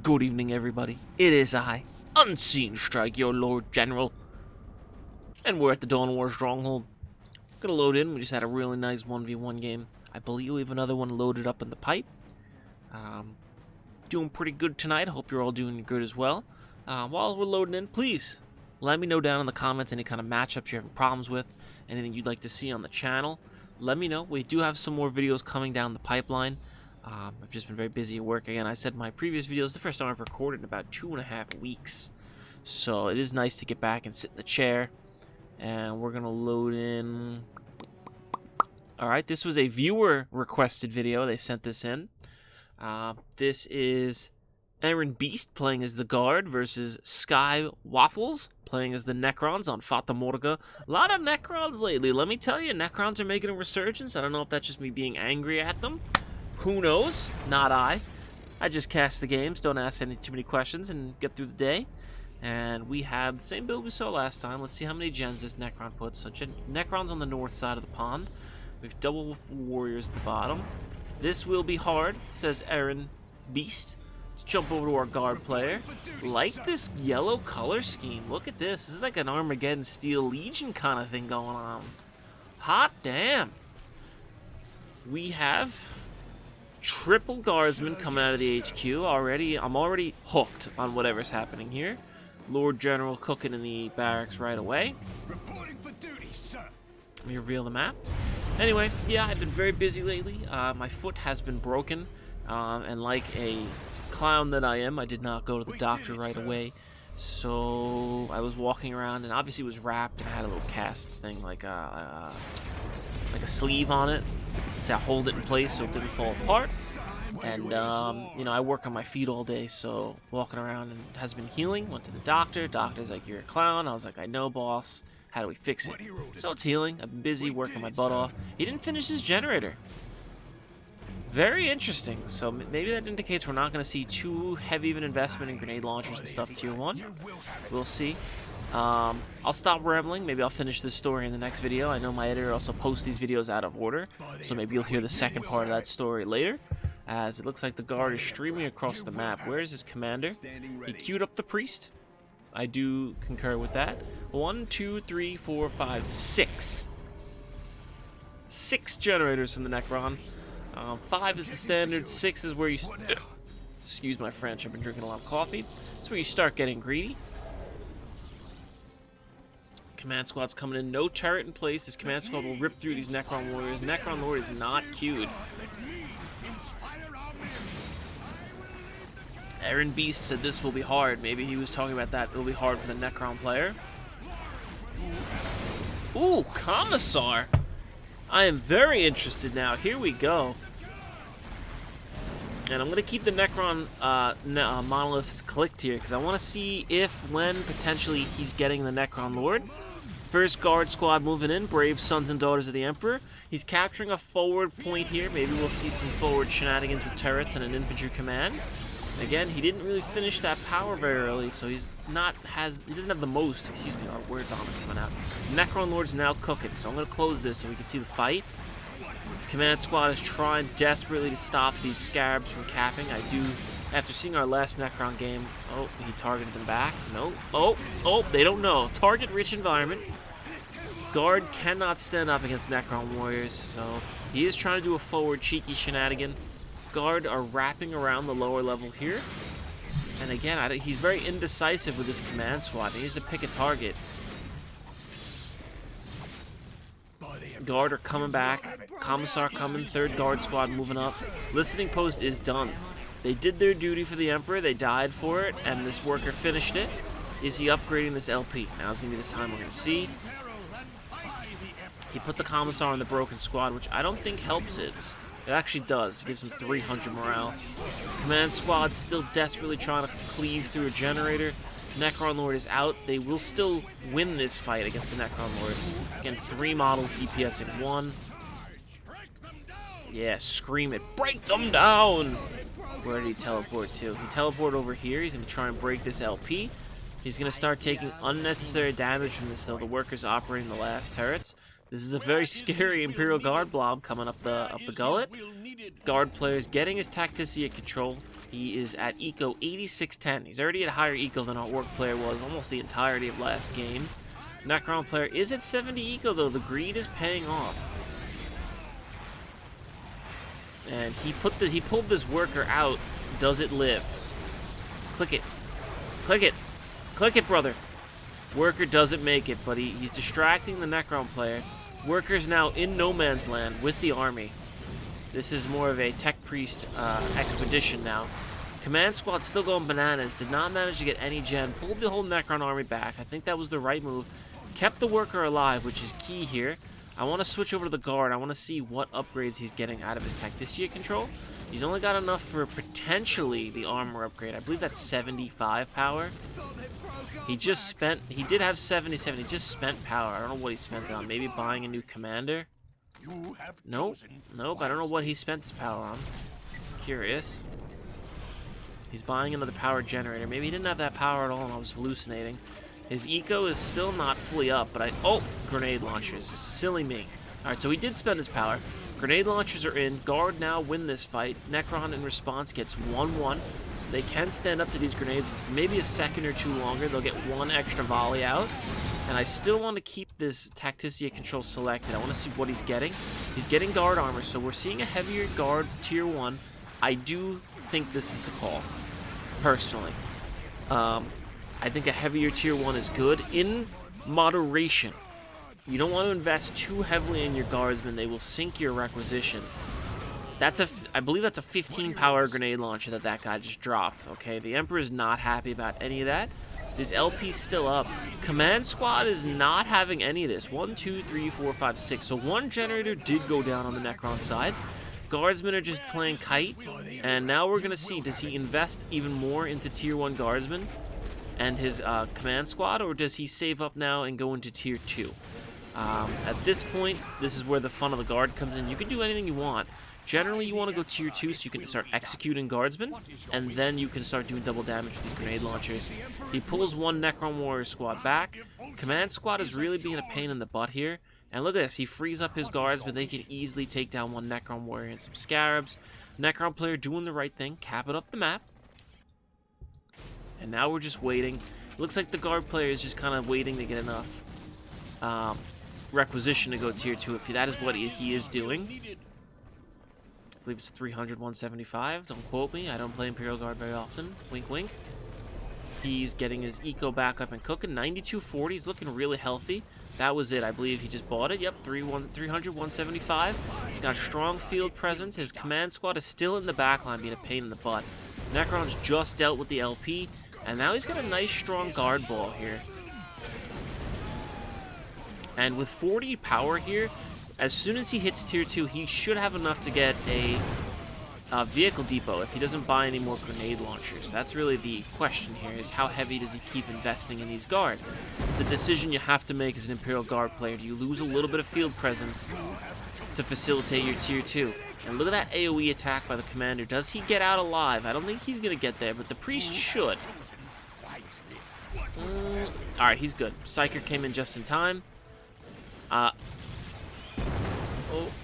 Good evening, everybody. It is I, Unseen Strike, your Lord General. And we're at the Dawn War Stronghold. Gonna load in. We just had a really nice 1v1 game. I believe we have another one loaded up in the pipe. Doing pretty good tonight. Hope you're all doing good as well. While we're loading in, please let me know down in the comments any kind of matchups you're having problems with, anything you'd like to see on the channel. Let me know. We do have some more videos coming down the pipeline. I've just been very busy at work. Again, I said in my previous videos, the first time I've recorded in about 2.5 weeks. So it is nice to get back and sit in the chair. And we're going to load in. Alright, this was a viewer requested video. They sent this in. This is Aaron Beast playing as the guard versus Sky Waffles playing as the Necrons on Fata Morga. A lot of Necrons lately. Let me tell you, Necrons are making a resurgence. I don't know if that's just me being angry at them. Who knows? Not I. I just cast the games, don't ask too many questions, and get through the day. And we have the same build we saw last time. Let's see how many gens this Necron puts. So Necron's on the north side of the pond. We have double warriors at the bottom. This will be hard, says Aaron Beast. Let's jump over to our guard player. Like this yellow color scheme. Look at this. This is like an Armageddon Steel Legion kind of thing going on. Hot damn. We have triple guardsmen coming out of the HQ already. I'm already hooked on whatever's happening here. Lord General cooking in the barracks right away. Reporting for duty, sir. Let me reveal the map. Anyway, yeah, I've been very busy lately. My foot has been broken, and like a clown that I am, I did not go to the doctor right away. So I was walking around, and obviously it was wrapped and had a little cast thing, like a sleeve on it to hold it in place so it didn't fall apart. And you know, I work on my feet all day, so walking around and it has been healing. Went to the doctor. Doctor's like, "You're a clown." I was like, "I know, boss. How do we fix it?" So it's healing. I've been busy working my butt off. He didn't finish his generator. Very interesting. So maybe that indicates we're not going to see too heavy of an investment in grenade launchers and stuff tier 1. We'll see. I'll stop rambling. Maybe I'll finish this story in the next video. I know my editor also posts these videos out of order, so maybe you'll hear the second part of that story later, as it looks like the guard is streaming across the map. Where is his commander? He queued up the priest. I do concur with that. 1, 2, 3, 4, 5, 6. 6 generators from the Necron. 5 is the standard. 6 is where you... Excuse my French, I've been drinking a lot of coffee. That's where you start getting greedy. Command squad's coming in. No turret in place. This command squad will rip through these Necron warriors. Necron Lord is not queued. Aaron Beast said this will be hard. Maybe he was talking about that. It'll be hard for the Necron player. Ooh, Commissar. I am very interested now. Here we go. And I'm going to keep the Necron monoliths clicked here, because I want to see if, when, potentially, he's getting the Necron Lord. First guard squad moving in. Brave sons and daughters of the Emperor. He's capturing a forward point here. Maybe we'll see some forward shenanigans with turrets and an infantry command. Again, he didn't really finish that power very early, so he doesn't have the most, excuse me, our word dominant coming out. Necron Lord's now cooking, so I'm going to close this so we can see the fight. The command squad is trying desperately to stop these scarabs from capping. I do, after seeing our last Necron game, oh, he targeted them back. No, oh, they don't know. Target-rich environment. Guard cannot stand up against Necron warriors, so he is trying to do a forward cheeky shenanigan. Guard are wrapping around the lower level here. And again, he's very indecisive with his command squad. He needs to pick a target. Guard are coming back. Commissar coming. Third guard squad moving up. Listening post is done. They did their duty for the Emperor. They died for it. And this worker finished it. Is he upgrading this LP? Now it's going to be the time we're going to see. He put the Commissar on the broken squad, which I don't think helps it. It actually does. It gives him 300 morale. Command squad still desperately trying to cleave through a generator. Necron Lord is out. They will still win this fight against the Necron Lord. Again, 3 models DPSing 1. Yeah, scream it. Break them down! Where did he teleport to? He teleported over here. He's going to try and break this LP. He's going to start taking unnecessary damage from this, though. The workers operating the last turrets. This is a very scary Imperial Guard blob coming up the gullet. Guard players getting his tacticity at control. He is at eco 8610. He's already at higher eco than our orc player was almost the entirety of last game. Necron player is at 70 eco though. The greed is paying off. And he pulled this worker out. Does it live? Click it. Click it. Click it, brother. Worker doesn't make it, but he's distracting the Necron player. Worker's now in no man's land with the army. This is more of a tech priest expedition now. Command squad still going bananas. Did not manage to get any gen. Pulled the whole Necron army back. I think that was the right move. Kept the worker alive, which is key here. I want to switch over to the guard. I want to see what upgrades he's getting out of his tacticia control. He's only got enough for potentially the armor upgrade. I believe that's 75 power. He did have 77. He just spent power. I don't know what he spent it on. Maybe buying a new commander? Nope. Nope. I don't know what he spent his power on. Curious. He's buying another power generator. Maybe he didn't have that power at all and I was hallucinating. His eco is still not fully up, but oh, grenade launchers. Silly me. Alright, so he did spend his power. Grenade launchers are in. Guard now win this fight. Necron in response gets 1-1, so they can stand up to these grenades. For maybe a second or two longer, they'll get one extra volley out. And I still want to keep this Tacticia control selected. I want to see what he's getting. He's getting guard armor, so we're seeing a heavier guard tier 1. I do think this is the call, personally. I think a heavier tier 1 is good in moderation. You don't want to invest too heavily in your guardsmen. They will sink your requisition. I believe that's a 15 power grenade launcher that guy just dropped, okay? The Emperor is not happy about any of that. His LP's still up. Command squad is not having any of this. 1, 2, 3, 4, 5, 6. So one generator did go down on the Necron side. Guardsmen are just playing kite. And now we're going to see, does he invest even more into tier 1 guardsmen and his command squad, or does he save up now and go into tier 2? At this point, this is where the fun of the guard comes in. You can do anything you want. Generally, you want to go tier 2 so you can start executing guardsmen, and then you can start doing double damage with these grenade launchers. He pulls one Necron warrior squad back. Command squad is really being a pain in the butt here. And look at this, he frees up his guards, but they can easily take down one Necron warrior and some scarabs. Necron player doing the right thing, capping up the map. And now we're just waiting. Looks like the guard player is just kind of waiting to get enough requisition to go tier 2. If that is what he is doing. I believe it's 300, 175. Don't quote me. I don't play Imperial Guard very often. Wink, wink. He's getting his eco back up and cooking. 9240. He's looking really healthy. That was it. I believe he just bought it. Yep, 300, 175. He's got a strong field presence. His command squad is still in the backline being a pain in the butt. Necron's just dealt with the LP. And now he's got a nice, strong guard ball here. And with 40 power here, as soon as he hits tier 2, he should have enough to get a vehicle depot if he doesn't buy any more grenade launchers. That's really the question here, is how heavy does he keep investing in these guard? It's a decision you have to make as an Imperial Guard player. Do you lose a little bit of field presence to facilitate your tier 2? And look at that AoE attack by the commander. Does he get out alive? I don't think he's going to get there, but the priest should. Alright, he's good. Psyker came in just in time. Oh,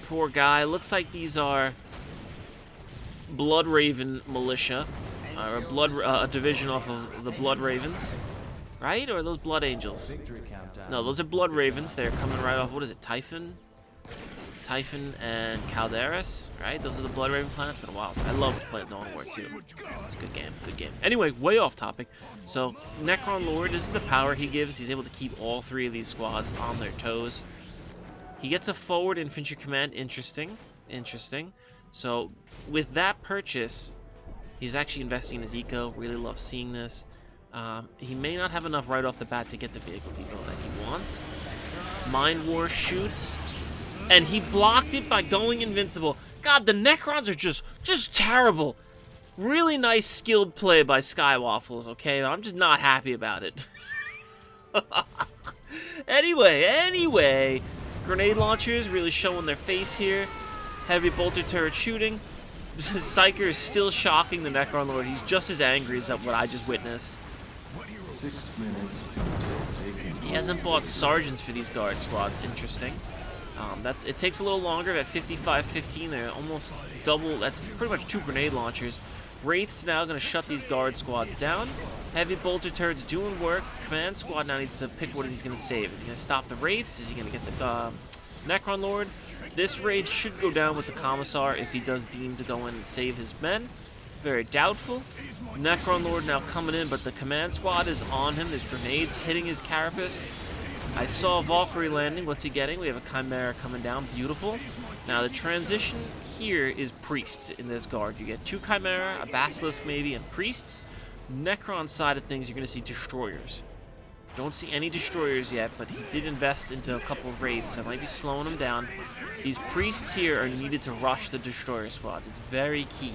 poor guy. Looks like these are Blood Raven militia, or a division off of the Blood Ravens, right? Or are those Blood Angels? No, those are Blood Ravens. They're coming right off. What is it? Typhon and Calderas, right? Those are the Blood Raven planets. It's been a while. I love to play Dawn War 2. It's a good game. Good game. Anyway, way off topic. So Necron Lord, this is the power he gives. He's able to keep all 3 of these squads on their toes. He gets a forward infantry command. Interesting. Interesting. So with that purchase, he's actually investing in his eco. Really love seeing this. He may not have enough right off the bat to get the vehicle depot that he wants. Mind War shoots. And he blocked it by going invincible. God, the Necrons are just terrible. Really nice skilled play by Skywaffles, okay? I'm just not happy about it. Anyway. Grenade launchers really showing their face here. Heavy bolter turret shooting. Psyker is still shocking the Necron Lord. He's just as angry as what I just witnessed. 6 minutes until taking. He hasn't bought sergeants for these guard squads. Interesting. It takes a little longer. At 55-15, they're almost double. That's pretty much 2 grenade launchers. Wraith's now going to shut these guard squads down. Heavy bolter turrets doing work. Command squad now needs to pick what he's going to save. Is he going to stop the Wraiths? Is he going to get the Necron Lord? This raid should go down with the Commissar if he does deem to go in and save his men. Very doubtful. Necron Lord now coming in, but the command squad is on him. There's grenades hitting his carapace. I saw Valkyrie landing. What's he getting? We have a Chimera coming down. Beautiful. Now the transition here is priests in this guard. You get 2 Chimera, a Basilisk maybe, and priests. Necron side of things, you're going to see destroyers. Don't see any destroyers yet, but he did invest into a couple of raids, so I might be slowing him down. These priests here are needed to rush the destroyer squads. It's very key.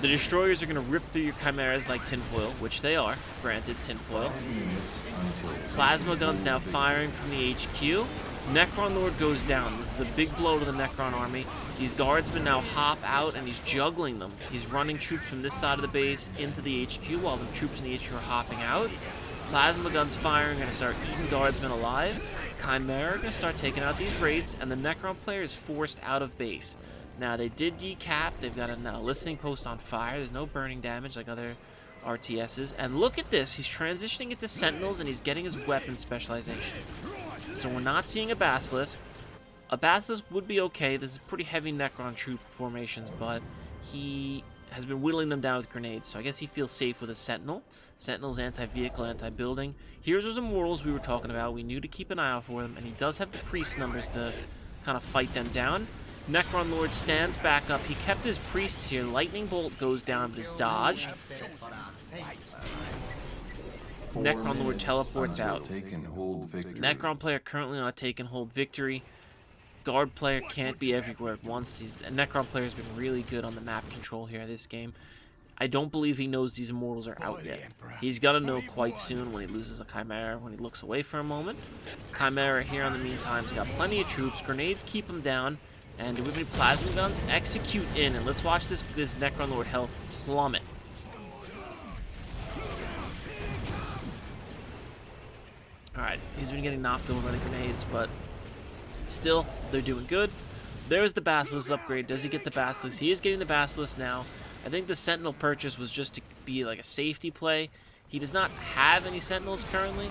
The destroyers are going to rip through your chimeras like tinfoil, which they are. Granted, tinfoil. Plasma guns now firing from the HQ. Necron Lord goes down. This is a big blow to the Necron army. These guardsmen now hop out and he's juggling them. He's running troops from this side of the base into the HQ while the troops in the HQ are hopping out. Plasma guns firing, going to start eating guardsmen alive. Chimera are going to start taking out these raids, and the Necron player is forced out of base. Now, they did decap. They've got a listening post on fire. There's no burning damage like other RTSs. And look at this. He's transitioning into Sentinels, and he's getting his weapon specialization. So we're not seeing a Basilisk. A Basilisk would be okay. This is pretty heavy Necron troop formations, but he has been whittling them down with grenades, so I guess he feels safe with a Sentinel. Sentinel's anti-vehicle, anti-building. Here's those Immortals we were talking about. We knew to keep an eye out for them, and he does have the Priest numbers to kind of fight them down. Necron Lord stands back up. He kept his Priests here. Lightning Bolt goes down, but is dodged. Necron Lord teleports out. Necron player currently on a take and hold victory. Guard player can't be everywhere at once. Necron player has been really good on the map control here this game. I don't believe he knows these Immortals are out yet. He's gonna know quite soon when he loses a Chimera, when he looks away for a moment. Chimera here in the meantime has got plenty of troops. Grenades keep him down. And do we have any plasma guns? Execute in, and let's watch this Necron Lord health plummet. Alright, he's been getting knocked over by the grenades, but still, they're doing good. There's the Basilisk upgrade. Does he get the Basilisk? He is getting the Basilisk now. I think the Sentinel purchase was just to be like a safety play. He does not have any Sentinels currently,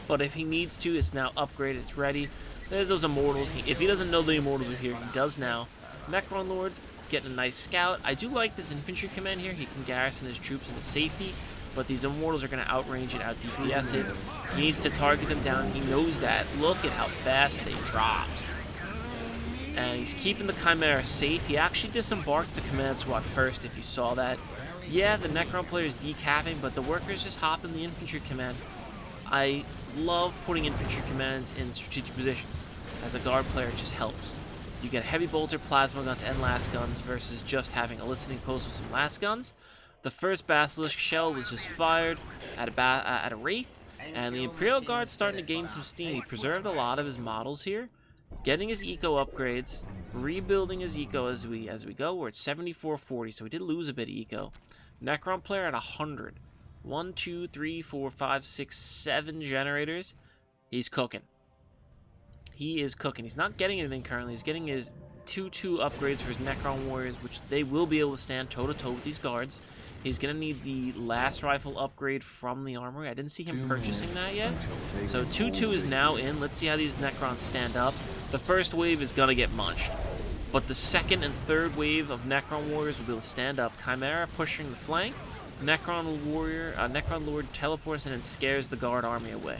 but if he needs to, it's now upgraded. It's ready. There's those Immortals. If he doesn't know the Immortals are here, he does now. Necron Lord getting a nice scout. I do like this infantry command here. He can garrison his troops into safety, but these Immortals are going to outrange it, out DPS it. He needs to target them down. He knows that. Look at how fast they drop. And he's keeping the Chimera safe. He actually disembarked the command squad first, if you saw that. Yeah, the Necron player is decapping, but the workers just hop in the infantry command. I love putting infantry commands in strategic positions. As a guard player, it just helps. You get heavy bolter, plasma guns, and last guns versus just having a listening post with some last guns. The first Basilisk shell was just fired at a Wraith, and the Imperial Guard's starting to gain some steam. He preserved a lot of his models here, getting his eco upgrades, rebuilding his eco as we go. We're at 7440, so we did lose a bit of eco. Necron player at 100. 1, 2, 3, 4, 5, 6, 7 generators. He's cooking. He is cooking. He's not getting anything currently. He's getting his 2-2 upgrades for his Necron warriors, which they will be able to stand toe-to-toe with these guards. He's going to need the last rifle upgrade from the armory. I didn't see him purchasing that yet. So 2-2 is now in. Let's see how these Necrons stand up. The first wave is going to get munched, but the second and third wave of Necron warriors will be able to stand up. Chimera pushing the flank. Necron Lord teleports in and scares the guard army away.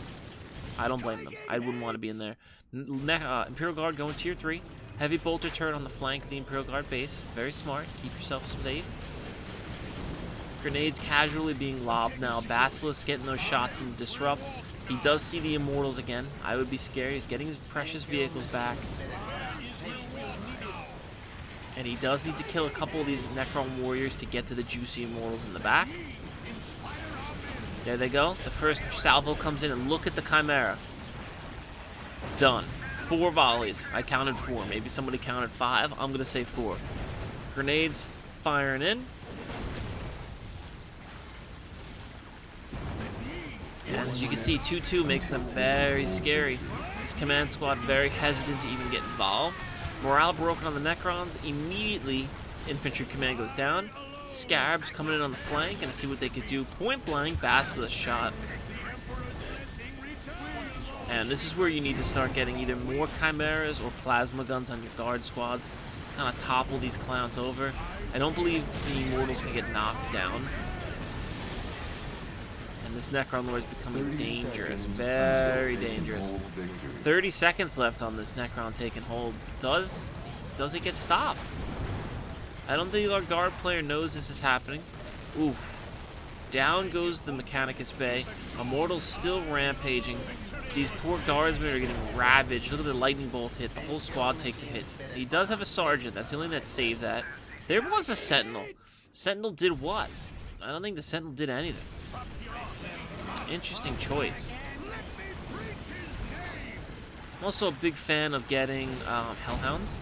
I don't blame them. I wouldn't want to be in there. Imperial Guard going tier 3. Heavy bolter turret on the flank of the Imperial Guard base. Very smart. Keep yourself safe. Grenades casually being lobbed now. Basilisk getting those shots and disrupt. He does see the Immortals again. I would be scared. He's getting his precious vehicles back. And he does need to kill a couple of these Necron warriors to get to the juicy Immortals in the back. There they go. The first salvo comes in, and look at the Chimera. Done. 4 volleys. I counted 4. Maybe somebody counted 5. I'm going to say 4. Grenades firing in. And as you can see, 2-2 makes them very scary. This command squad very hesitant to even get involved. Morale broken on the Necrons. Immediately, infantry command goes down. Scarabs coming in on the flank and see what they could do. Point blank, Basilisk shot. And this is where you need to start getting either more chimeras or plasma guns on your guard squads. Kind of topple these clowns over. I don't believe the immortals can get knocked down. And this Necron Lord is becoming dangerous. Very dangerous. 30 seconds left on this Necron taking hold. Does it get stopped? I don't think our guard player knows this is happening. Oof. Down goes the Mechanicus Bay. Immortals still rampaging. These poor guardsmen are getting ravaged. Look at the lightning bolt hit. The whole squad takes a hit. He does have a sergeant. That's the only thing that saved that. There was a sentinel. Sentinel did what? I don't think the sentinel did anything. Interesting choice. I'm also a big fan of getting hellhounds.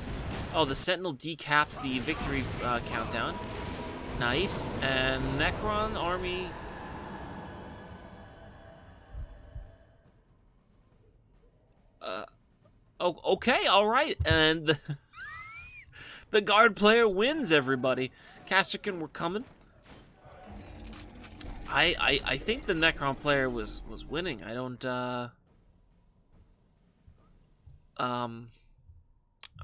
Oh, the sentinel decapped the victory countdown. Nice. And Necron army. Oh, okay, all right. And the guard player wins, everybody. Castrican were coming. I think the Necron player was winning. I don't I'm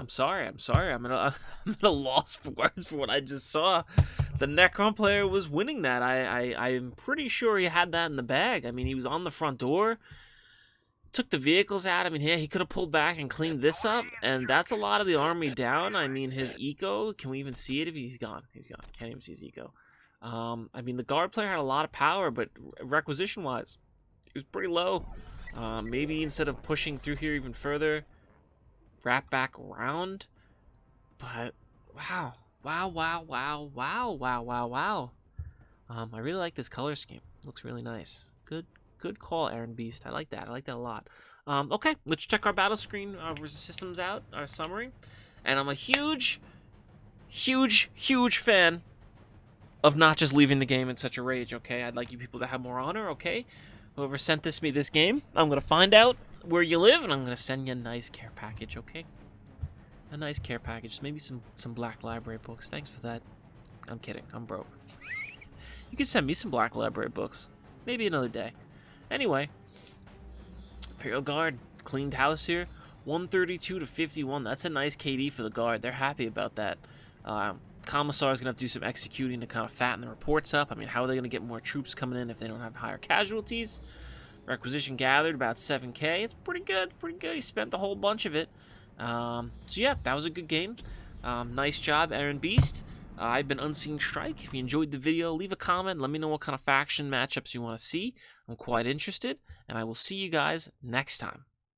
sorry. I'm at a loss for words for what I just saw. The Necron player was winning that. I'm pretty sure he had that in the bag. I mean, he was on the front door, took the vehicles out. I mean, yeah, he could have pulled back and cleaned this up, and that's a lot of the army down. I mean, his eco, can we even see it if he's gone? He's gone. Can't even see his eco. I mean, the guard player had a lot of power, but requisition-wise, he was pretty low. Maybe instead of pushing through here even further, wrap back around. But wow. I really like this color scheme. Looks really nice. Good call, Aaron Beast. I like that a lot. Okay, let's check our battle screen systems out, our summary. And I'm a huge fan of not just leaving the game in such a rage, okay? I'd like you people to have more honor, okay? Whoever sent me this game, I'm gonna find out where you live, and I'm gonna send you a nice care package, okay? A nice care package, maybe some Black Library books. Thanks for that. I'm kidding, I'm broke. You can send me some Black Library books, maybe another day. Anyway, Imperial Guard, cleaned house here, 132 to 51. That's a nice KD for the Guard. They're happy about that. Commissar is going to have to do some executing to kind of fatten the reports up. I mean, how are they going to get more troops coming in if they don't have higher casualties? Requisition gathered, about 7K. It's pretty good, He spent a whole bunch of it. So yeah, that was a good game. Nice job, Aaron Beast. I've been Unseen Strike. If you enjoyed the video, leave a comment. Let me know what kind of faction matchups you want to see. I'm quite interested, and I will see you guys next time.